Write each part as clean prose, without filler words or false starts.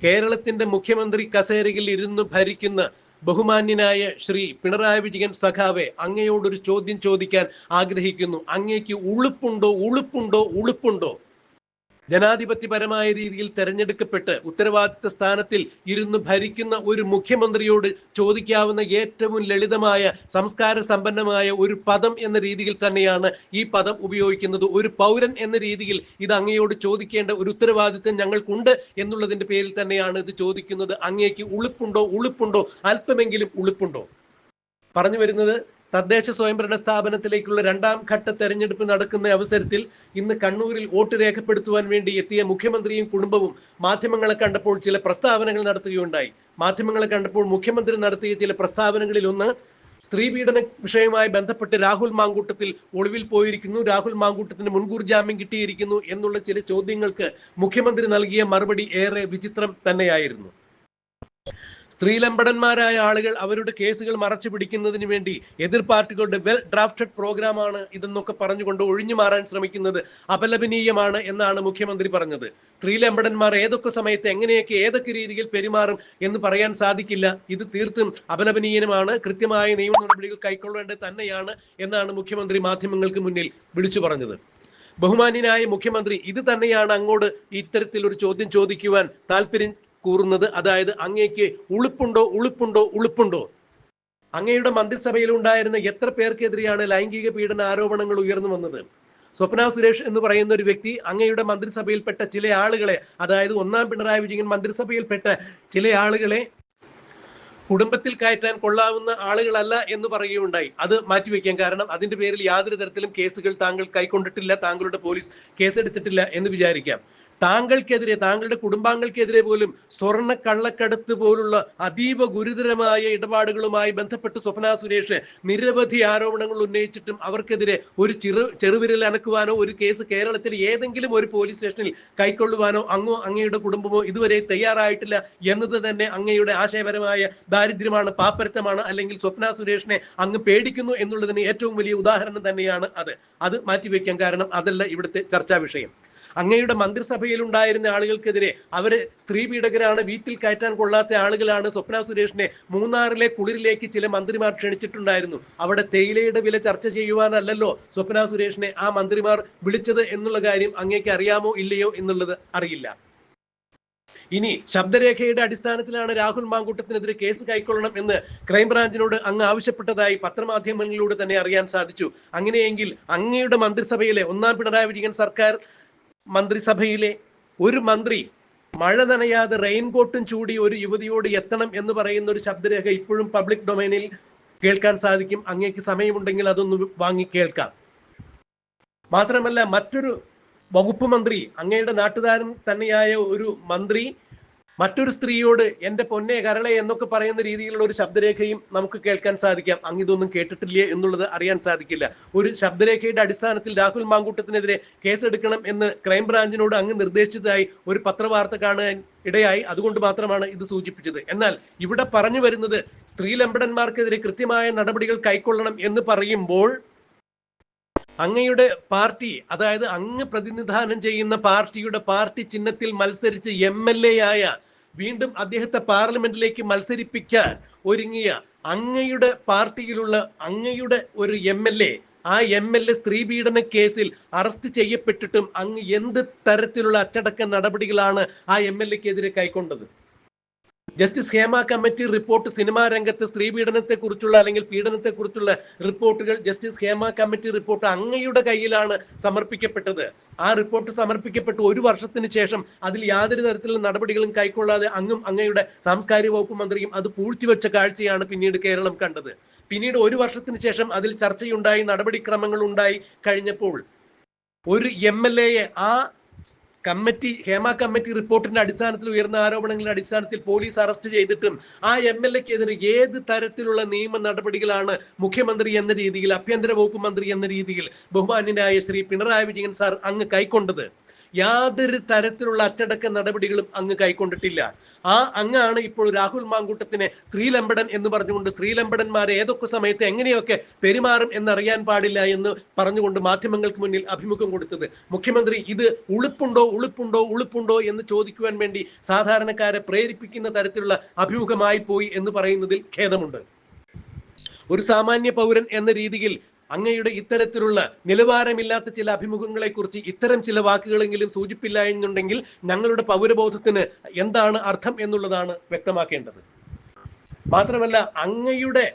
കേരളത്തിന്റെ മുഖ്യമന്ത്രി കസേരയിൽ ഇരുന്ന് ഭരിക്കുന്ന ബഹുമാന്യനായ ശ്രീ പിണറായി വിജയൻ സഖാവെ, അങ്ങയോടൊരു ചോദ്യം ചോദിക്കാൻ ആഗ്രഹിക്കുന്നു. അങ്ങേക്ക് ഉളുപ്പുണ്ടോ? ജനാധിപത്യപരമായ രീതിയിൽ തെരഞ്ഞെടുക്കപ്പെട്ട് ഉത്തരവാദിത്ത സ്ഥാനത്തിൽ ഇരുന്ന് ഭരിക്കുന്ന ഒരു മുഖ്യമന്ത്രിയോട് ചോദിക്കാവുന്ന ഏറ്റവും ലളിതമായ സംസ്കാര സമ്പന്നമായ ഒരു പദം എന്ന രീതിയിൽ തന്നെയാണ് ഈ പദം ഉപയോഗിക്കുന്നത്. ഒരു പൗരൻ എന്ന രീതിയിൽ ഇത് അങ്ങയോട് ചോദിക്കേണ്ട ഒരു ഉത്തരവാദിത്തം ഞങ്ങൾക്കുണ്ട് എന്നുള്ളതിന്റെ പേരിൽ തന്നെയാണ് ഇത് ചോദിക്കുന്നത്. അങ്ങേക്ക് ഉളുപ്പുണ്ടോ? അല്പമെങ്കിലും ഉളുപ്പുണ്ടോ? പറഞ്ഞു വരുന്നത്, തദ്ദേശ സ്വയംഭരണ സ്ഥാപനത്തിലേക്കുള്ള 2ാം ഘട്ട തെരഞ്ഞെടുപ്പ് നടക്കുന്ന അവസരത്തിൽ ഇന്ന് കണ്ണൂരിൽ വോട്ട് രേഖപ്പെടുത്തുവാൻ വേണ്ടി എത്തിയ മുഖ്യമന്ത്രിയും കുടുംബവും മാധ്യമങ്ങളെ കണ്ടപ്പോൾ ചില പ്രസ്താവനകൾ നടത്തുകയുണ്ടായി. മാധ്യമങ്ങളെ കണ്ടപ്പോൾ മുഖ്യമന്ത്രി നടത്തിയ ചില പ്രസ്താവനകളിൽ ഒന്ന്, സ്ത്രീ പീഡന വിഷയവുമായി ബന്ധപ്പെട്ട് രാഹുൽ മാങ്കൂട്ടത്തിൽ ഒളിവിൽ പോയിരിക്കുന്നു, രാഹുൽ മാങ്കൂട്ടത്തിന് മുൻകൂർ ജാമ്യം കിട്ടിയിരിക്കുന്നു എന്നുള്ള ചില ചോദ്യങ്ങൾക്ക് മുഖ്യമന്ത്രി നൽകിയ മറുപടി ഏറെ വിചിത്രം തന്നെയായിരുന്നു. സ്ത്രീലമ്പടന്മാരായ ആളുകൾ അവരുടെ കേസുകൾ മറച്ചു പിടിക്കുന്നതിന് വേണ്ടി എതിർ പാർട്ടികളുടെ വെൽ ഡ്രാഫ്റ്റഡ് പ്രോഗ്രാമാണ് ഇതെന്നൊക്കെ പറഞ്ഞുകൊണ്ട് ഒഴിഞ്ഞു മാറാൻ ശ്രമിക്കുന്നത് അപലപനീയമാണ് എന്നാണ് മുഖ്യമന്ത്രി പറഞ്ഞത്. സ്ത്രീലമ്പടന്മാർ ഏതൊക്കെ സമയത്ത് എങ്ങനെയൊക്കെ ഏതൊക്കെ രീതിയിൽ പെരുമാറും എന്ന് പറയാൻ സാധിക്കില്ല. ഇത് തീർത്തും അപലപനീയമാണ്. കൃത്യമായ നിയമ നടപടികൾ കൈക്കൊള്ളേണ്ടത് തന്നെയാണ് എന്നാണ് മുഖ്യമന്ത്രി മാധ്യമങ്ങൾക്ക് മുന്നിൽ വിളിച്ചു പറഞ്ഞത്. ബഹുമാന്യനായ മുഖ്യമന്ത്രി ഇത് തന്നെയാണ് അങ്ങോട്ട് ഇത്തരത്തിൽ ഒരു ചോദ്യം ചോദിക്കുവാൻ താല്പര്യം കൂറുന്നത്. അതായത്, അങ്ങേക്ക് ഉളുപ്പുണ്ടോ? അങ്ങയുടെ മന്ത്രിസഭയിൽ ഉണ്ടായിരുന്ന എത്ര പേർക്കെതിരെയാണ് ലൈംഗിക പീഡന ആരോപണങ്ങൾ ഉയർന്നു വന്നത്? സ്വപ്ന സുരേഷ് എന്ന് പറയുന്ന ഒരു വ്യക്തി അങ്ങയുടെ മന്ത്രിസഭയിൽപ്പെട്ട ചില ആളുകളെ, അതായത് 1ാം പിണറായി വിജയൻ മന്ത്രിസഭയിൽപ്പെട്ട ചില ആളുകളെ കുടുംബത്തിൽ കയറ്റാൻ കൊള്ളാവുന്ന ആളുകളല്ല എന്ന് പറയുകയുണ്ടായി. അത് മാറ്റിവെക്കാം. കാരണം അതിന്റെ പേരിൽ യാതൊരു തരത്തിലും കേസുകൾ താങ്കൾ കൈക്കൊണ്ടിട്ടില്ല, താങ്കളുടെ പോലീസ് കേസെടുത്തിട്ടില്ല എന്ന് വിചാരിക്കാം. താങ്കൾക്കെതിരെ, താങ്കളുടെ കുടുംബാംഗങ്ങൾക്കെതിരെ പോലും സ്വർണ്ണ കള്ളക്കടത്ത് പോലുള്ള അതീവ ഗുരുതരമായ ഇടപാടുകളുമായി ബന്ധപ്പെട്ട് സ്വപ്ന സുരേഷ് നിരവധി ആരോപണങ്ങൾ ഉന്നയിച്ചിട്ടും അവർക്കെതിരെ ഒരു ചെറുവിരൽ അനക്കുവാനോ ഒരു കേസ് കേരളത്തിൽ ഏതെങ്കിലും ഒരു പോലീസ് സ്റ്റേഷനിൽ കൈക്കൊള്ളുവാനോ അങ്ങയുടെ കുടുംബമോ ഇതുവരെ തയ്യാറായിട്ടില്ല എന്നത് തന്നെ അങ്ങയുടെ ആശയപരമായ ദാരിദ്ര്യമാണ്, പാപ്പരത്തമാണ്. അല്ലെങ്കിൽ സ്വപ്ന സുരേഷിനെ അങ്ങ് പേടിക്കുന്നു എന്നുള്ളതിന് ഏറ്റവും വലിയ ഉദാഹരണം തന്നെയാണ് അത് മാറ്റിവെക്കാം. കാരണം അതല്ല ഇവിടുത്തെ ചർച്ചാ വിഷയം. അങ്ങയുടെ മന്ത്രിസഭയിൽ ഉണ്ടായിരുന്ന ആളുകൾക്കെതിരെ, അവര് സ്ത്രീ പീഡകരാണ്, വീട്ടിൽ കയറ്റാൻ കൊള്ളാത്ത ആളുകളാണ്, സ്വപ്ന സുരേഷിനെ മൂന്നാറിലെ കുളിരിലേക്ക് ചില മന്ത്രിമാർ ക്ഷണിച്ചിട്ടുണ്ടായിരുന്നു. അവിടെ തേയിലയുടെ വില ചർച്ച ചെയ്യുവാനല്ലല്ലോ സ്വപ്ന സുരേഷിനെ ആ മന്ത്രിമാർ വിളിച്ചത് എന്നുള്ള കാര്യം അങ്ങേക്ക് അറിയാമോ ഇല്ലയോ എന്നുള്ളത് അറിയില്ല. ഇനി ശബ്ദരേഖയുടെ അടിസ്ഥാനത്തിലാണ് രാഹുൽ മാങ്കൂട്ടത്തിനെതിരെ കേസ് കൈക്കൊള്ളണം എന്ന് ക്രൈംബ്രാഞ്ചിനോട് അങ്ങ് ആവശ്യപ്പെട്ടതായി പത്രമാധ്യമങ്ങളിലൂടെ തന്നെ അറിയാൻ സാധിച്ചു. അങ്ങനെയെങ്കിൽ അങ്ങയുടെ മന്ത്രിസഭയിലെ 1ാം പിണറായി വിജയൻ സർക്കാർ മന്ത്രിസഭയിലെ ഒരു മന്ത്രി മഴ നനയാതെ റെയിൻകോട്ടും ചൂടി ഒരു യുവതിയോട് എത്തണം എന്ന് പറയുന്ന ഒരു ശബ്ദരേഖ ഇപ്പോഴും പബ്ലിക് ഡൊമൈനിൽ കേൾക്കാൻ സാധിക്കും. അങ്ങേക്ക് സമയമുണ്ടെങ്കിൽ അതൊന്ന് വാങ്ങി കേൾക്കാം. മാത്രമല്ല, മറ്റൊരു വകുപ്പ് മന്ത്രി, അങ്ങയുടെ നാട്ടുകാരൻ തന്നെയായ ഒരു മന്ത്രി മറ്റൊരു സ്ത്രീയോട് എന്റെ പൊന്നെ കരളെ എന്നൊക്കെ പറയുന്ന രീതിയിലുള്ള ഒരു ശബ്ദരേഖയും നമുക്ക് കേൾക്കാൻ സാധിക്കാം. അങ്ങ് ഇതൊന്നും കേട്ടിട്ടില്ലേ എന്നുള്ളത് അറിയാൻ സാധിക്കില്ല. ഒരു ശബ്ദരേഖയുടെ അടിസ്ഥാനത്തിൽ രാഹുൽ മാങ്കൂട്ടത്തിനെതിരെ കേസെടുക്കണം എന്ന് ക്രൈംബ്രാഞ്ചിനോട് അങ്ങ് നിർദ്ദേശിച്ചതായി ഒരു പത്രവാർത്ത കാണാൻ ഇടയായി. അതുകൊണ്ട് മാത്രമാണ് ഇത് സൂചിപ്പിച്ചത്. എന്നാൽ ഇവിടെ പറഞ്ഞു വരുന്നത് സ്ത്രീലമ്പടന്മാർക്കെതിരെ കൃത്യമായ നടപടികൾ കൈക്കൊള്ളണം എന്ന് പറയുമ്പോൾ അങ്ങയുടെ പാർട്ടി, അതായത് അങ്ങ് പ്രതിനിധാനം ചെയ്യുന്ന പാർട്ടിയുടെ പാർട്ടി ചിഹ്നത്തിൽ മത്സരിച്ച് MLA ആയ, വീണ്ടും അദ്ദേഹത്തെ പാർലമെന്റിലേക്ക് മത്സരിപ്പിക്കാൻ ഒരുങ്ങിയ അങ്ങയുടെ പാർട്ടിയിലുള്ള അങ്ങയുടെ ഒരു MLA, ആ MLA സ്ത്രീ പീഡന കേസിൽ അറസ്റ്റ് ചെയ്യപ്പെട്ടിട്ടും അങ്ങ് എന്ത് തരത്തിലുള്ള അച്ചടക്ക നടപടികളാണ് ആ MLAക്കെതിരെ കൈക്കൊണ്ടത്? Justice Hema committee report, cinema രംഗത്ത് സ്ത്രീ പീഡനത്തെക്കുറിച്ചുള്ള അല്ലെങ്കിൽ പീഡനത്തെക്കുറിച്ചുള്ള റിപ്പോർട്ടുകൾ, ജസ്റ്റിസ് ഹേമ കമ്മിറ്റി റിപ്പോർട്ട് അങ്ങയുടെ കയ്യിലാണ് സമർപ്പിക്കപ്പെട്ടത്. ആ റിപ്പോർട്ട് സമർപ്പിക്കപ്പെട്ട് 1 വർഷത്തിന് ശേഷം അതിൽ യാതൊരു തരത്തിലുള്ള നടപടികളും കൈക്കൊള്ളാതെ അങ്ങും അങ്ങയുടെ സാംസ്കാരിക വകുപ്പ് മന്ത്രിയും അത് പൂഴ്ത്തിവെച്ച കാഴ്ചയാണ് പിന്നീട് കേരളം കണ്ടത്. പിന്നീട് 1 വർഷത്തിന് ശേഷം അതിൽ ചർച്ചയുണ്ടായി, നടപടിക്രമങ്ങൾ ഉണ്ടായി കഴിഞ്ഞപ്പോൾ ഒരു MLAയെ ആ കമ്മിറ്റി, ഹേമ കമ്മിറ്റി റിപ്പോർട്ടിന്റെ അടിസ്ഥാനത്തിൽ ഉയർന്ന ആരോപണങ്ങളുടെ അടിസ്ഥാനത്തിൽ പോലീസ് അറസ്റ്റ് ചെയ്തിട്ടും ആ MLAക്കെതിരെ ഏത് തരത്തിലുള്ള നിയമ നടപടികളാണ് മുഖ്യമന്ത്രി എന്ന രീതിയിൽ, ആഭ്യന്തര വകുപ്പ് മന്ത്രി എന്ന രീതിയിൽ ബഹുമാന്യനായ ശ്രീ പിണറായി വിജയൻ സാർ അങ്ങ് കൈക്കൊണ്ടത്? യാതൊരു തരത്തിലുള്ള അച്ചടക്ക നടപടികളും അങ്ങ് കൈക്കൊണ്ടിട്ടില്ല. അങ്ങാണ് ഇപ്പോൾ രാഹുൽ മാങ്കൂട്ടത്തിനെ സ്ത്രീലമ്പടൻ എന്ന് പറഞ്ഞുകൊണ്ട് സ്ത്രീലമ്പടന്മാരെ ഏതൊക്കെ സമയത്ത് എങ്ങനെയൊക്കെ പെരുമാറും എന്നറിയാൻ പാടില്ല എന്ന് പറഞ്ഞുകൊണ്ട് മാധ്യമങ്ങൾക്ക് മുന്നിൽ അഭിമുഖം കൊടുത്തത്. മുഖ്യമന്ത്രി ഇത് ഉളുപ്പുണ്ടോ എന്ന് ചോദിക്കുവാൻ വേണ്ടി സാധാരണക്കാരെ പ്രേരിപ്പിക്കുന്ന തരത്തിലുള്ള അഭിമുഖമായി പോയി എന്ന് പറയുന്നതിൽ ഖേദമുണ്ട്. ഒരു സാമാന്യ പൗരൻ എന്ന രീതിയിൽ അങ്ങയുടെ ഇത്തരത്തിലുള്ള നിലവാരമില്ലാത്ത ചില അഭിമുഖങ്ങളെ കുറിച്ച് ഇത്തരം ചില വാക്കുകളെങ്കിലും സൂചിപ്പില്ല എന്നുണ്ടെങ്കിൽ ഞങ്ങളുടെ പൗരബോധത്തിന് എന്താണ് അർത്ഥം എന്നുള്ളതാണ് വ്യക്തമാക്കേണ്ടത്. മാത്രമല്ല, അങ്ങയുടെ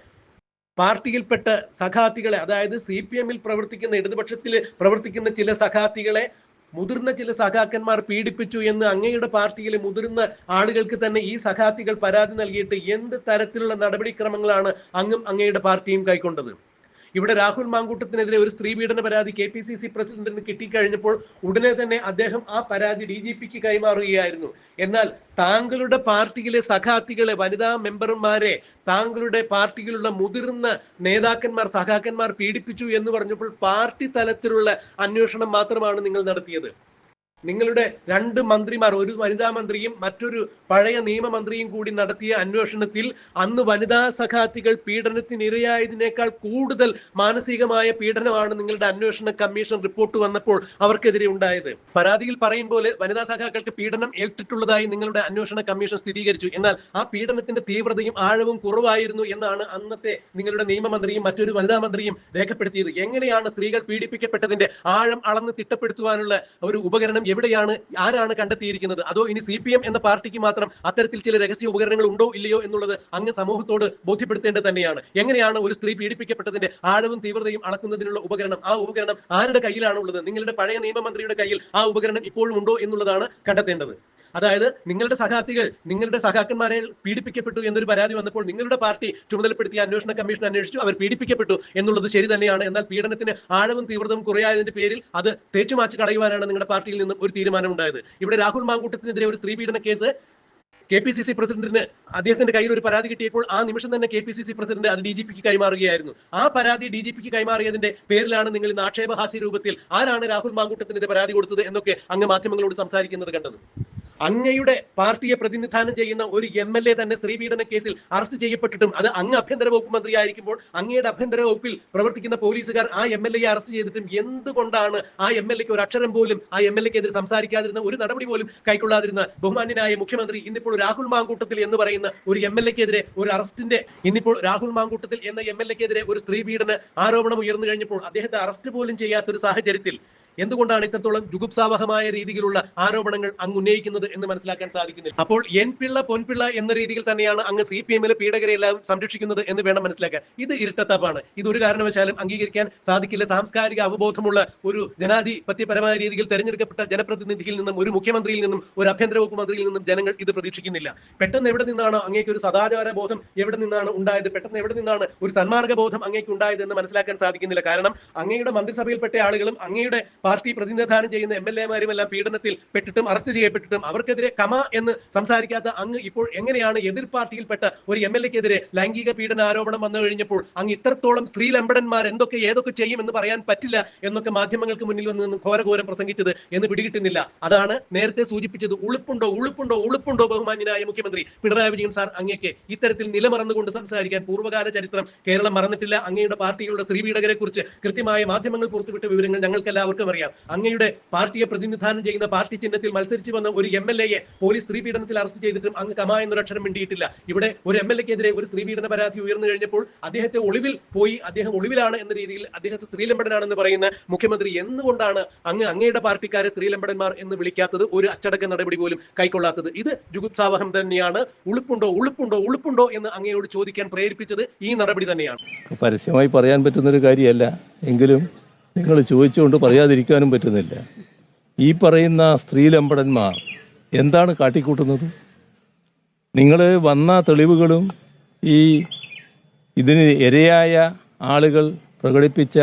പാർട്ടിയിൽപ്പെട്ട സഖാത്തികളെ, അതായത് CPM-ൽ പ്രവർത്തിക്കുന്ന, ഇടതുപക്ഷത്തിൽ പ്രവർത്തിക്കുന്ന ചില സഖാത്തികളെ മുതിർന്ന ചില സഖാക്കന്മാർ പീഡിപ്പിച്ചു എന്ന് അങ്ങയുടെ പാർട്ടിയിലെ മുതിർന്ന ആളുകൾക്ക് തന്നെ ഈ സഖാത്തികൾ പരാതി നൽകിയിട്ട് എന്ത് തരത്തിലുള്ള നടപടിക്രമങ്ങളാണ് അങ്ങും അങ്ങയുടെ പാർട്ടിയും കൈക്കൊണ്ടത്? ഇവിടെ രാഹുൽ മാങ്കൂട്ടത്തിനെതിരെ ഒരു സ്ത്രീ പീഡന പരാതി KPCC പ്രസിഡന്റിന് കിട്ടിക്കഴിഞ്ഞപ്പോൾ ഉടനെ തന്നെ അദ്ദേഹം ആ പരാതി DGPക്ക് കൈമാറുകയായിരുന്നു. എന്നാൽ താങ്കളുടെ പാർട്ടിയിലെ സഖാത്തികളെ, വനിതാ മെമ്പർമാരെ താങ്കളുടെ പാർട്ടിയിലുള്ള മുതിർന്ന നേതാക്കന്മാർ, സഖാക്കന്മാർ പീഡിപ്പിച്ചു എന്ന് പറഞ്ഞപ്പോൾ പാർട്ടി തലത്തിലുള്ള അന്വേഷണം മാത്രമാണ് നിങ്ങൾ നടത്തിയത്. നിങ്ങളുടെ 2 മന്ത്രിമാർ, ഒരു വനിതാ മന്ത്രിയും മറ്റൊരു പഴയ നിയമമന്ത്രിയും കൂടി നടത്തിയ അന്വേഷണത്തിൽ അന്ന് വനിതാ സഖാത്തികൾ പീഡനത്തിനിരയായതിനേക്കാൾ കൂടുതൽ മാനസികമായ പീഡനമാണ് നിങ്ങളുടെ അന്വേഷണ കമ്മീഷൻ റിപ്പോർട്ട് വന്നപ്പോൾ അവർക്കെതിരെ ഉണ്ടായത്. പരാതിയിൽ പറയും പോലെ വനിതാ സഖാക്കൾക്ക് പീഡനം ഏറ്റിട്ടുള്ളതായി നിങ്ങളുടെ അന്വേഷണ കമ്മീഷൻ സ്ഥിരീകരിച്ചു. എന്നാൽ ആ പീഡനത്തിന്റെ തീവ്രതയും ആഴവും കുറവായിരുന്നു എന്നാണ് അന്നത്തെ നിങ്ങളുടെ നിയമമന്ത്രിയും മറ്റൊരു വനിതാ മന്ത്രിയും രേഖപ്പെടുത്തിയത്. എങ്ങനെയാണ് സ്ത്രീകൾ പീഡിപ്പിക്കപ്പെട്ടതിന്റെ ആഴം അളന്ന് തിട്ടപ്പെടുത്തുവാനുള്ള ഒരു ഉപകരണം എവിടെയാണ്, ആരാണ് കണ്ടെത്തിയിരിക്കുന്നത്? അതോ ഇനി CPM എന്ന പാർട്ടിക്ക് മാത്രം അത്തരത്തിൽ ചില രഹസ്യ ഉപകരണങ്ങൾ ഉണ്ടോ ഇല്ലയോ എന്നുള്ളത് അങ്ങ് സമൂഹത്തോട് ബോധ്യപ്പെടുത്തേണ്ടത് തന്നെയാണ്. എങ്ങനെയാണ് ഒരു സ്ത്രീ പീഡിപ്പിക്കപ്പെട്ടതിന്റെ ആഴവും തീവ്രതയും അളക്കുന്നതിനുള്ള ഉപകരണം, ആ ഉപകരണം ആരുടെ കയ്യിലാണ് ഉള്ളത്? നിങ്ങളുടെ പഴയ നിയമമന്ത്രിയുടെ കയ്യിൽ ആ ഉപകരണം ഇപ്പോഴും ഉണ്ടോ എന്നുള്ളതാണ് കണ്ടെത്തേണ്ടത്. അതായത് നിങ്ങളുടെ സഖാത്തികൾ, നിങ്ങളുടെ സഖാക്കന്മാരെ പീഡിപ്പിക്കപ്പെട്ടു എന്നൊരു പരാതി വന്നപ്പോൾ നിങ്ങളുടെ പാർട്ടി ചുമതലപ്പെടുത്തിയ അന്വേഷണ കമ്മീഷൻ അന്വേഷിച്ചു, അവർ പീഡിപ്പിക്കപ്പെട്ടു എന്നുള്ളത് ശരി തന്നെയാണ്. എന്നാൽ പീഡനത്തിന് ആഴവും തീവ്രതയും കുറയായതിന്റെ പേരിൽ അത് തേച്ചുമാച്ച് കളയുവാനാണ് നിങ്ങളുടെ പാർട്ടിയിൽ നിന്നും ഒരു തീരുമാനം ഉണ്ടായത്. ഇവിടെ രാഹുൽ മാങ്കൂട്ടത്തിനെതിരെ ഒരു സ്ത്രീ പീഡന കേസ് KPCC പ്രസിഡന്റിന് അദ്ദേഹത്തിന്റെ കയ്യിൽ ഒരു പരാതി കിട്ടിയപ്പോൾ ആ നിമിഷം തന്നെ KPCC പ്രസിഡന്റ് അത് DGPക്ക് കൈമാറുകയായിരുന്നു. ആ പരാതി DGPക്ക് കൈമാറിയതിന്റെ പേരിലാണ് നിങ്ങൾ ഇന്ന് ആക്ഷേപഹാസ്യ രൂപത്തിൽ ആരാണ് രാഹുൽ മാങ്കൂട്ടത്തിനെതിരെ പരാതി കൊടുത്തത് എന്നൊക്കെ അങ്ങ് മാധ്യമങ്ങളോട് സംസാരിക്കുന്നത് കണ്ടത്. അങ്ങയുടെ പാർട്ടിയെ പ്രതിനിധാനം ചെയ്യുന്ന ഒരു MLA തന്നെ സ്ത്രീപീഡന കേസിൽ അറസ്റ്റ് ചെയ്യപ്പെട്ടിട്ടും അത് അങ്ങ് ആഭ്യന്തര വകുപ്പ് മന്ത്രിയായിരിക്കുമ്പോൾ അങ്ങയുടെ ആഭ്യന്തര വകുപ്പിൽ പ്രവർത്തിക്കുന്ന പോലീസുകാർ ആ MLA-യെ അറസ്റ്റ് ചെയ്തിട്ടും എന്തുകൊണ്ടാണ് ആ MLA-ക്ക് ഒരു അക്ഷരം പോലും, ആ MLA-ക്കെതിരെ സംസാരിക്കാതിരുന്ന, ഒരു നടപടി പോലും കൈക്കൊള്ളാതിരുന്ന ബഹുമാന്യനായ മുഖ്യമന്ത്രി ഇന്നിപ്പോൾ രാഹുൽ മാങ്കൂട്ടത്തിൽ എന്ന് പറയുന്ന ഒരു MLA-ക്കെതിരെ ഒരു അറസ്റ്റിന്റെ, ഇന്നിപ്പോൾ രാഹുൽ മാങ്കൂട്ടത്തിൽ എന്ന MLA-ക്കെതിരെ ഒരു സ്ത്രീപീഡന ആരോപണം ഉയർന്നു കഴിഞ്ഞപ്പോൾ അദ്ദേഹത്തെ അറസ്റ്റ് പോലും ചെയ്യാത്തൊരു സാഹചര്യത്തിൽ എന്തുകൊണ്ടാണ് ഇത്രത്തോളം ജുഗുപ്സാവഹമായ രീതിയിലുള്ള ആരോപണങ്ങൾ അങ്ങ് ഉന്നയിക്കുന്നത് എന്ന് മനസ്സിലാക്കാൻ സാധിക്കുന്നില്ല. അപ്പോൾ എൻ പിള്ള പൊൻപിള്ള എന്ന രീതിയിൽ തന്നെയാണ് അങ്ങ് CPM-ലെ പീഡകരെയെല്ലാം സംരക്ഷിക്കുന്നത് എന്ന് വേണം മനസ്സിലാക്കാൻ. ഇത് ഇരട്ടത്താപ്പാണ്. ഇത് ഒരു കാരണവശാലും അംഗീകരിക്കാൻ സാധിക്കില്ല. സാംസ്കാരിക അവബോധമുള്ള ഒരു ജനാധിപത്യപരമായ രീതിയിൽ തെരഞ്ഞെടുക്കപ്പെട്ട ജനപ്രതിനിധിയിൽ നിന്നും, ഒരു മുഖ്യമന്ത്രിയിൽ നിന്നും, ഒരു ആഭ്യന്തര വകുപ്പ് മന്ത്രിയിൽ നിന്നും ജനങ്ങൾ ഇത് പ്രതീക്ഷിക്കുന്നില്ല. പെട്ടെന്ന് എവിടെ നിന്നാണ് അങ്ങേക്ക് ഒരു സദാചാര ബോധം എവിടെ നിന്നാണ് ഉണ്ടായത്? പെട്ടെന്ന് എവിടെ നിന്നാണ് ഒരു സന്മാർഗ ബോധം അങ്ങേക്ക് ഉണ്ടായത് എന്ന് മനസ്സിലാക്കാൻ സാധിക്കുന്നില്ല. കാരണം അങ്ങയുടെ മന്ത്രിസഭയിൽപ്പെട്ട ആളുകളും അങ്ങയുടെ പാർട്ടി പ്രതിനിധാനം ചെയ്യുന്ന MLA-മാരും എല്ലാം പീഡനത്തിൽ പെട്ടിട്ടും അറസ്റ്റ് ചെയ്യപ്പെട്ടിട്ടും അവർക്കെതിരെ കമ എന്ന് സംസാരിക്കാത്ത അങ്ങ് ഇപ്പോൾ എങ്ങനെയാണ് എതിർ പാർട്ടിയിൽപ്പെട്ട ഒരു MLA-ക്കെതിരെ ലൈംഗിക പീഡന ആരോപണം വന്നു കഴിഞ്ഞപ്പോൾ അങ്ങ് ഇത്രത്തോളം സ്ത്രീലമ്പടന്മാർ ഏതൊക്കെ ചെയ്യുമെന്ന് പറയാൻ പറ്റില്ല എന്നൊക്കെ മാധ്യമങ്ങൾക്ക് മുന്നിൽ വന്ന് നിന്ന് ഘോരഘോരം പ്രസംഗിച്ചത് എന്ന് പിടികിട്ടുന്നില്ല. അതാണ് നേരത്തെ സൂചിപ്പിച്ചത്. ഉളുപ്പുണ്ടോ ബഹുമാന്യനായ മുഖ്യമന്ത്രി പിണറായി വിജയൻ സാർ അങ്ങേക്ക് ഇത്തരത്തിൽ നിലമറന്നുകൊണ്ട് സംസാരിക്കാൻ? പൂർവ്വകാല ചരിത്രം കേരളം മറന്നിട്ടില്ല. അങ്ങയുടെ പാർട്ടിയിലുള്ള സ്ത്രീ പീഡകരെ കുറിച്ച് കൃത്യമായ മാധ്യമങ്ങൾ പുറത്തുവിട്ട വിവരങ്ങൾ ഞങ്ങൾക്ക് എല്ലാവർക്കും അറിയാം. അങ്ങയുടെ പാർട്ടിയെ പ്രതിനിധാനം ചെയ്യുന്ന പാർട്ടി ചിഹ്നത്തിൽ മത്സരിച്ചു വന്ന ഒരു MLA-യെ പോലീസ് സ്ത്രീ പീഡനത്തിൽ അറസ്റ്റ് ചെയ്തിട്ടും അങ്ങ് കമ എന്നൊരു അക്ഷരം മിണ്ടിയിട്ടില്ല. ഇവിടെ ഒരു MLA-ക്കെതിരെ ഒരു സ്ത്രീ പീഡന പരാതി ഉയർന്നു കഴിഞ്ഞപ്പോൾ അദ്ദേഹത്തെ അദ്ദേഹം ഒളിവിലാണ് എന്ന രീതിയിൽ അദ്ദേഹത്തെ സ്ത്രീലമ്പടനാണെന്ന് പറയുന്ന മുഖ്യമന്ത്രി എന്തുകൊണ്ടാണ് അങ്ങയുടെ പാർട്ടിക്കാരെ സ്ത്രീലമ്പടന്മാർ എന്ന് വിളിക്കാത്തത്? ഒരു അച്ചടക്ക നടപടി പോലും കൈക്കൊള്ളാത്തത്? ഇത് ജുഗുപ്സാവഹം തന്നെയാണ്. ഉളുപ്പുണ്ടോ എന്ന് അങ്ങയോട് ചോദിക്കാൻ പ്രേരിപ്പിച്ചത് ഈ നടപടി തന്നെയാണ്. പരസ്യമായി പറയാൻ പറ്റുന്നൊരു കാര്യമല്ല, എങ്കിലും നിങ്ങൾ ചോദിച്ചുകൊണ്ട് പറയാതിരിക്കാനും പറ്റുന്നില്ല. ഈ പറയുന്ന സ്ത്രീലമ്പടന്മാർ എന്താണ് കാട്ടിക്കൂട്ടുന്നത്? നിങ്ങൾ വന്ന തെളിവുകളും ഇതിന് ഇരയായ ആളുകൾ പ്രകടിപ്പിച്ച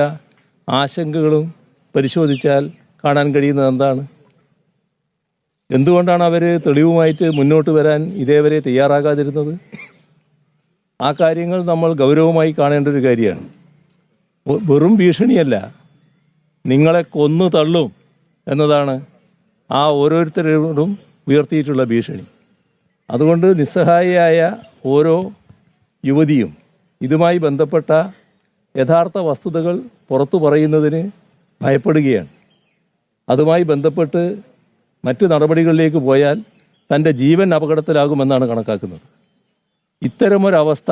ആശങ്കകളും പരിശോധിച്ചാൽ കാണാൻ കഴിയുന്നത് എന്താണ്? എന്തുകൊണ്ടാണ് അവർ തെളിവുമായിട്ട് മുന്നോട്ട് വരാൻ ഇതേവരെ തയ്യാറാകാതിരുന്നത്? ആ കാര്യങ്ങൾ നമ്മൾ ഗൗരവമായി കാണേണ്ട ഒരു കാര്യമാണ്. വെറും ഭീഷണിയല്ല, നിങ്ങളെ കൊന്നു തള്ളും എന്നതാണ് ആ ഓരോരുത്തരോടും ഉയർത്തിയിട്ടുള്ള ഭീഷണി. അതുകൊണ്ട് നിസ്സഹായിയായ ഓരോ യുവതിയും ഇതുമായി ബന്ധപ്പെട്ട യഥാർത്ഥ വസ്തുതകൾ പുറത്തു പറയുന്നതിന് ഭയപ്പെടുകയാണ്. അതുമായി ബന്ധപ്പെട്ട് മറ്റ് നടപടികളിലേക്ക് പോയാൽ തൻ്റെ ജീവൻ അപകടത്തിലാകുമെന്നാണ് കണക്കാക്കുന്നത്. ഇത്തരമൊരവസ്ഥ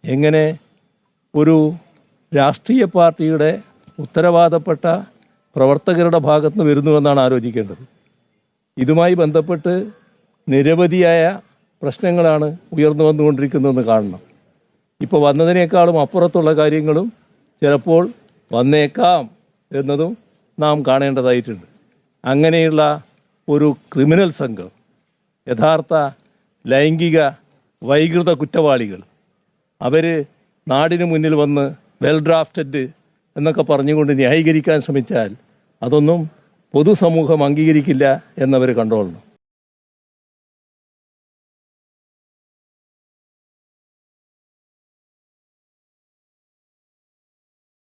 എങ്ങനെ ഒരു രാഷ്ട്രീയ പാർട്ടിയുടെ ഉത്തരവാദപ്പെട്ട പ്രവർത്തകരുടെ ഭാഗത്ത് നിന്ന് വരുന്നുവെന്നാണ് ആലോചിക്കേണ്ടത്. ഇതുമായി ബന്ധപ്പെട്ട് നിരവധിയായ പ്രശ്നങ്ങളാണ് ഉയർന്നു വന്നുകൊണ്ടിരിക്കുന്നതെന്ന് കാണണം. ഇപ്പോൾ വന്നതിനേക്കാളും അപ്പുറത്തുള്ള കാര്യങ്ങളും ചിലപ്പോൾ വന്നേക്കാം എന്നതും നാം കാണേണ്ടതായിട്ടുണ്ട്. അങ്ങനെയുള്ള ഒരു ക്രിമിനൽ സംഘം, യഥാർത്ഥ ലൈംഗിക വൈകൃത കുറ്റവാളികൾ, അവർ നാടിന് മുന്നിൽ വന്ന് വെൽ ഡ്രാഫ്റ്റഡ് എന്നൊക്കെ പറഞ്ഞുകൊണ്ട് ന്യായീകരിക്കാൻ ശ്രമിച്ചാൽ അതൊന്നും പൊതുസമൂഹം അംഗീകരിക്കില്ല എന്നവർ കണ്ടോളണം.